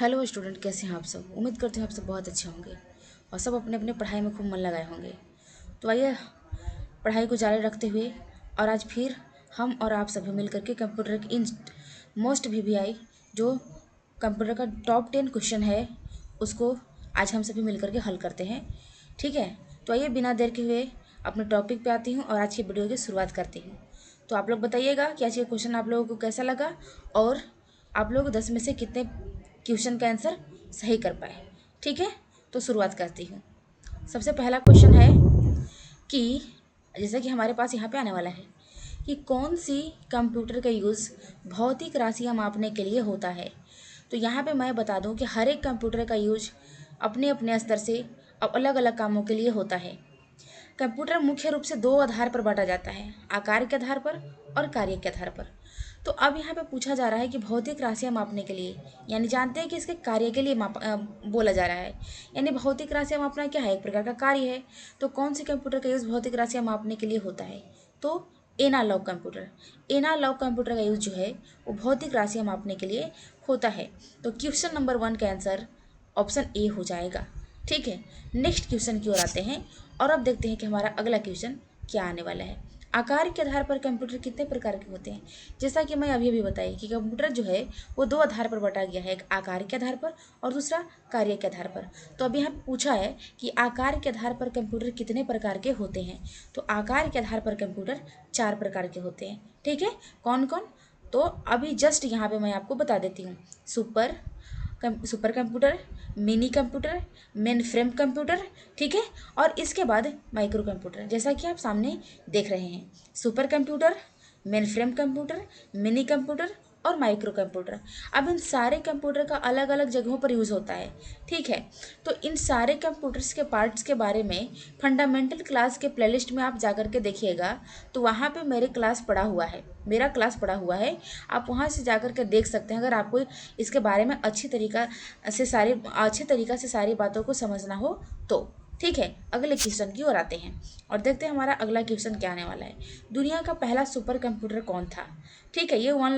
Hello student, कैसे हैं आप सब। उम्मीद करते हैं आप सब बहुत अच्छे होंगे और सब अपने अपने पढ़ाई में खूब मन लगाए होंगे। तो आइए पढ़ाई को जारी रखते हुए और आज फिर हम और आप सभी मिलकर के कंप्यूटर की इन मोस्ट वीवीआई जो कंप्यूटर का टॉप 10 क्वेश्चन है उसको आज हम सभी मिलकर के हल करते हैं। ठीक है, तो आइए बिना देर के हुए अपने टॉपिक पे आती हूँ और आज की वीडियो की शुरुआत करती हूँ। तो आप लोग बताइएगा कि आज ये क्वेश्चन आप लोगों को कैसा लगा और आप लोग 10 में से कितने क्वेश्चन का आंसर सही कर पाए। ठीक है, तो शुरुआत करती हूँ। सबसे पहला क्वेश्चन है कि जैसा कि हमारे पास यहाँ पे आने वाला है कि कौन सी कंप्यूटर का यूज़ भौतिक राशियाँ मापने के लिए होता है। तो यहाँ पे मैं बता दूँ कि हर एक कंप्यूटर का यूज अपने अपने स्तर से अब अलग अलग कामों के लिए होता है। कंप्यूटर मुख्य रूप से दो आधार पर बांटा जाता है, आकार के आधार पर और कार्य के आधार पर। तो अब यहाँ पे पूछा जा रहा है कि भौतिक राशियाँ मापने के लिए, यानी जानते हैं कि इसके कार्य के लिए बोला जा रहा है। यानी भौतिक राशियाँ मापना क्या है, एक प्रकार का कार्य है। तो कौन से कंप्यूटर का यूज़ भौतिक राशियाँ मापने के लिए होता है, तो एनालॉग कंप्यूटर। एनालॉग कंप्यूटर का यूज़ जो है वो भौतिक राशियाँ मापने के लिए होता है। तो क्वेश्चन नंबर 1 का आंसर ऑप्शन ए हो जाएगा। ठीक है, नेक्स्ट क्वेश्चन की ओर आते हैं और अब देखते हैं कि हमारा अगला क्वेश्चन क्या आने वाला है। आकार के आधार पर कंप्यूटर कितने प्रकार के होते हैं। जैसा कि मैं अभी बताई कि कंप्यूटर जो है वो दो आधार पर बांटा गया है, एक आकार के आधार पर और दूसरा कार्य के आधार पर। तो अभी यहाँ पूछा है कि आकार के आधार पर कंप्यूटर कितने प्रकार के होते हैं। तो आकार के आधार पर कंप्यूटर 4 प्रकार के होते हैं। ठीक है, कौन कौन, तो अभी जस्ट यहाँ पे मैं आपको बता देती हूँ। Super computer, mini computer, main frame computer, ठीक है, और इसके बाद माइक्रो कंप्यूटर, जैसा कि आप सामने देख रहे हैं। Super computer, main frame computer, mini computer और माइक्रो कंप्यूटर। अब इन सारे कंप्यूटर का अलग अलग जगहों पर यूज़ होता है। ठीक है, तो इन सारे कंप्यूटर्स के पार्ट्स के बारे में फंडामेंटल क्लास के प्लेलिस्ट में आप जाकर के देखिएगा, तो वहाँ पे मेरा क्लास पड़ा हुआ है। आप वहाँ से जाकर के देख सकते हैं, अगर आपको इसके बारे में अच्छी तरीका से सारी बातों को समझना हो तो। ठीक है, अगले क्वेश्चन की ओर आते हैं और देखते हैं हमारा अगला क्वेश्चन क्या आने वाला है। दुनिया का पहला सुपर कंप्यूटर कौन था। ठीक है, ये वन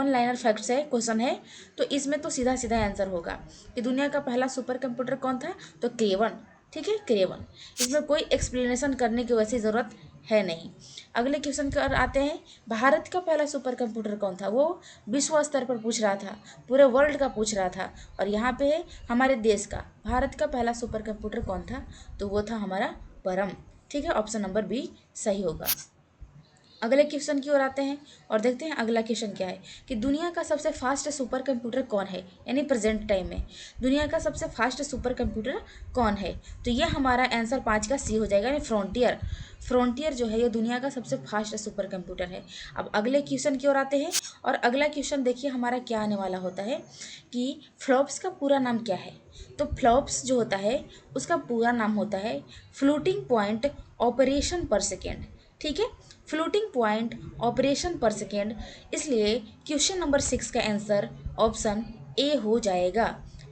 लाइनर फैक्ट्स है, क्वेश्चन है, तो इसमें तो सीधा सीधा आंसर होगा कि दुनिया का पहला सुपर कंप्यूटर कौन था, तो क्रेवन। ठीक है, क्रेवन, इसमें कोई एक्सप्लेनेशन करने की वैसी ज़रूरत है नहीं। अगले क्वेश्चन पर आते हैं, भारत का पहला सुपर कंप्यूटर कौन था। वो विश्व स्तर पर पूछ रहा था, पूरे वर्ल्ड का पूछ रहा था, और यहाँ पे है हमारे देश का, भारत का पहला सुपर कंप्यूटर कौन था, तो वो था हमारा परम। ठीक है, ऑप्शन नंबर बी सही होगा। अगले क्वेश्चन की ओर आते हैं और देखते हैं अगला क्वेश्चन क्या है कि दुनिया का सबसे फास्ट सुपर कंप्यूटर कौन है, यानी प्रेजेंट टाइम में दुनिया का सबसे फास्ट सुपर कंप्यूटर कौन है। तो ये हमारा आंसर 5 का सी हो जाएगा, यानी फ्रंटियर। फ्रंटियर जो है ये दुनिया का सबसे फास्ट सुपर कंप्यूटर है। अब अगले क्वेश्चन की ओर आते हैं और अगला क्वेश्चन देखिए हमारा क्या आने वाला होता है कि फ्लॉप्स का पूरा नाम क्या है। तो फ्लॉप्स जो होता है उसका पूरा नाम होता है फ्लोटिंग पॉइंट ऑपरेशन पर सेकेंड। ठीक है, फ्लोटिंग पॉइंट ऑपरेशन पर सेकेंड, इसलिए क्वेश्चन नंबर 6 का आंसर ऑप्शन ए हो जाएगा।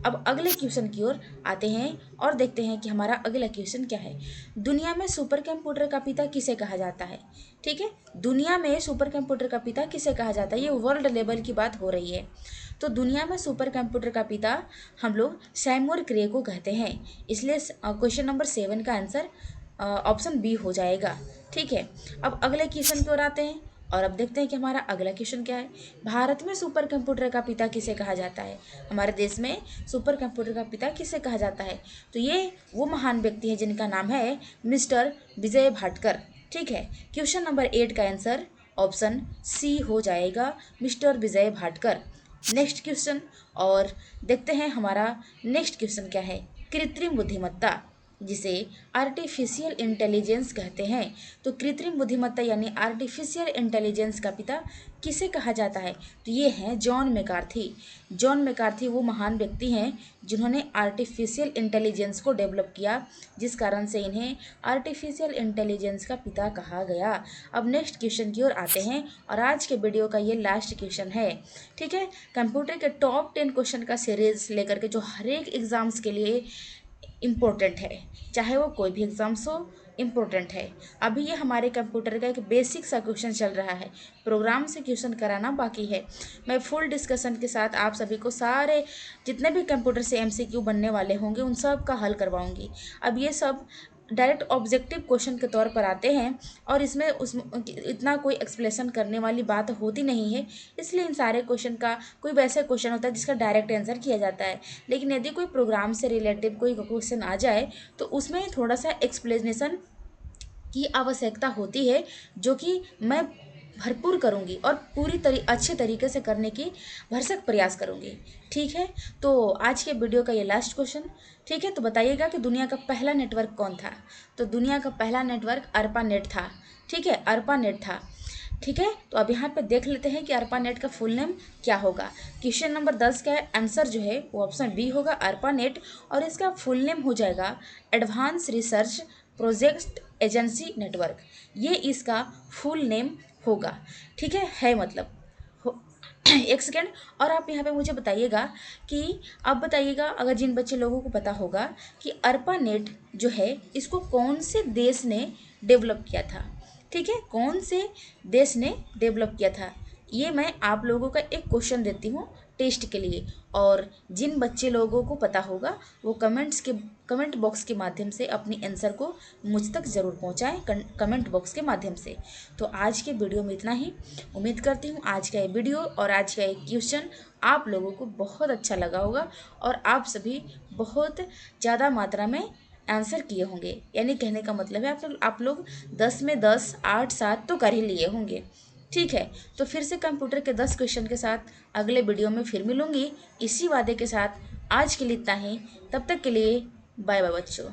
अब अगले क्वेश्चन की ओर आते हैं और देखते हैं कि हमारा अगला क्वेश्चन क्या है। दुनिया में सुपर कंप्यूटर का पिता किसे कहा जाता है। ठीक है, दुनिया में सुपर कंप्यूटर का पिता किसे कहा जाता है, ये वर्ल्ड लेवल की बात हो रही है। तो दुनिया में सुपर कंप्यूटर का पिता हम लोग सैमुअल क्रे को कहते हैं, इसलिए क्वेश्चन नंबर 7 का आंसर ऑप्शन बी हो जाएगा। ठीक है, अब अगले क्वेश्चन की ओर आते हैं और अब देखते हैं कि हमारा अगला क्वेश्चन क्या है। भारत में सुपर कंप्यूटर का पिता किसे कहा जाता है, हमारे देश में सुपर कंप्यूटर का पिता किसे कहा जाता है, तो ये वो महान व्यक्ति है जिनका नाम है मिस्टर विजय भाटकर। ठीक है, क्वेश्चन नंबर 8 का आंसर ऑप्शन सी हो जाएगा, मिस्टर विजय भाटकर। नेक्स्ट क्वेश्चन और देखते हैं हमारा नेक्स्ट क्वेश्चन क्या है। कृत्रिम बुद्धिमत्ता, जिसे आर्टिफिशियल इंटेलिजेंस कहते हैं, तो कृत्रिम बुद्धिमत्ता यानी आर्टिफिशियल इंटेलिजेंस का पिता किसे कहा जाता है, तो ये हैं जॉन मैकार्थी। जॉन मैकार्थी वो महान व्यक्ति हैं जिन्होंने आर्टिफिशियल इंटेलिजेंस को डेवलप किया, जिस कारण से इन्हें आर्टिफिशियल इंटेलिजेंस का पिता कहा गया। अब नेक्स्ट क्वेश्चन की ओर आते हैं और आज के वीडियो का ये लास्ट क्वेश्चन है। ठीक है, कंप्यूटर के टॉप 10 क्वेश्चन का सीरीज लेकर के जो हर एक एग्जाम्स के लिए इम्पोर्टेंट है, चाहे वो कोई भी एग्ज़ाम्स हो, इम्पोर्टेंट है। अभी ये हमारे कंप्यूटर का एक बेसिक सा क्वेश्चन चल रहा है, प्रोग्राम से क्वेश्चन कराना बाकी है। मैं फुल डिस्कशन के साथ आप सभी को सारे जितने भी कंप्यूटर से एमसीक्यू बनने वाले होंगे उन सब का हल करवाऊंगी। अब ये सब डायरेक्ट ऑब्जेक्टिव क्वेश्चन के तौर पर आते हैं और इसमें इतना कोई एक्सप्लेनेशन करने वाली बात होती नहीं है, इसलिए इन सारे क्वेश्चन का कोई वैसा क्वेश्चन होता है जिसका डायरेक्ट आंसर किया जाता है। लेकिन यदि कोई प्रोग्राम से रिलेटिव कोई क्वेश्चन आ जाए तो उसमें थोड़ा सा एक्सप्लेनेशन की आवश्यकता होती है, जो कि मैं भरपूर करूंगी और अच्छे तरीके से करने की भरसक प्रयास करूंगी। ठीक है, तो आज के वीडियो का ये लास्ट क्वेश्चन। ठीक है, तो बताइएगा कि दुनिया का पहला नेटवर्क कौन था। तो दुनिया का पहला नेटवर्क ARPANET था। ठीक है, ARPANET था। ठीक है, तो अब यहाँ पे देख लेते हैं कि ARPANET का फुल नेम क्या होगा। क्वेश्चन नंबर 10 का आंसर जो है वो ऑप्शन बी होगा, ARPANET। और इसका फुल नेम हो जाएगा advance research project agency network. ये इसका फुल नेम होगा। ठीक है मतलब एक सेकेंड, और आप यहाँ पे मुझे बताइएगा कि आप बताइएगा अगर जिन बच्चे लोगों को पता होगा कि ARPANET जो है इसको कौन से देश ने डेवलप किया था। ठीक है, कौन से देश ने डेवलप किया था, ये मैं आप लोगों का एक क्वेश्चन देती हूँ टेस्ट के लिए। और जिन बच्चे लोगों को पता होगा वो कमेंट बॉक्स के माध्यम से अपनी आंसर को मुझ तक ज़रूर पहुँचाएँ, कमेंट बॉक्स के माध्यम से। तो आज के वीडियो में इतना ही। उम्मीद करती हूँ आज का ये वीडियो और आज का ये क्वेश्चन आप लोगों को बहुत अच्छा लगा होगा और आप सभी बहुत ज़्यादा मात्रा में आंसर किए होंगे। यानी कहने का मतलब है आप लोग 10 में 10, 8, 7 तो कर ही लिए होंगे। ठीक है, तो फिर से कंप्यूटर के 10 क्वेश्चन के साथ अगले वीडियो में फिर मिलूंगी इसी वादे के साथ। आज के लिए इतना ही, तब तक के लिए बाय बाय बच्चों।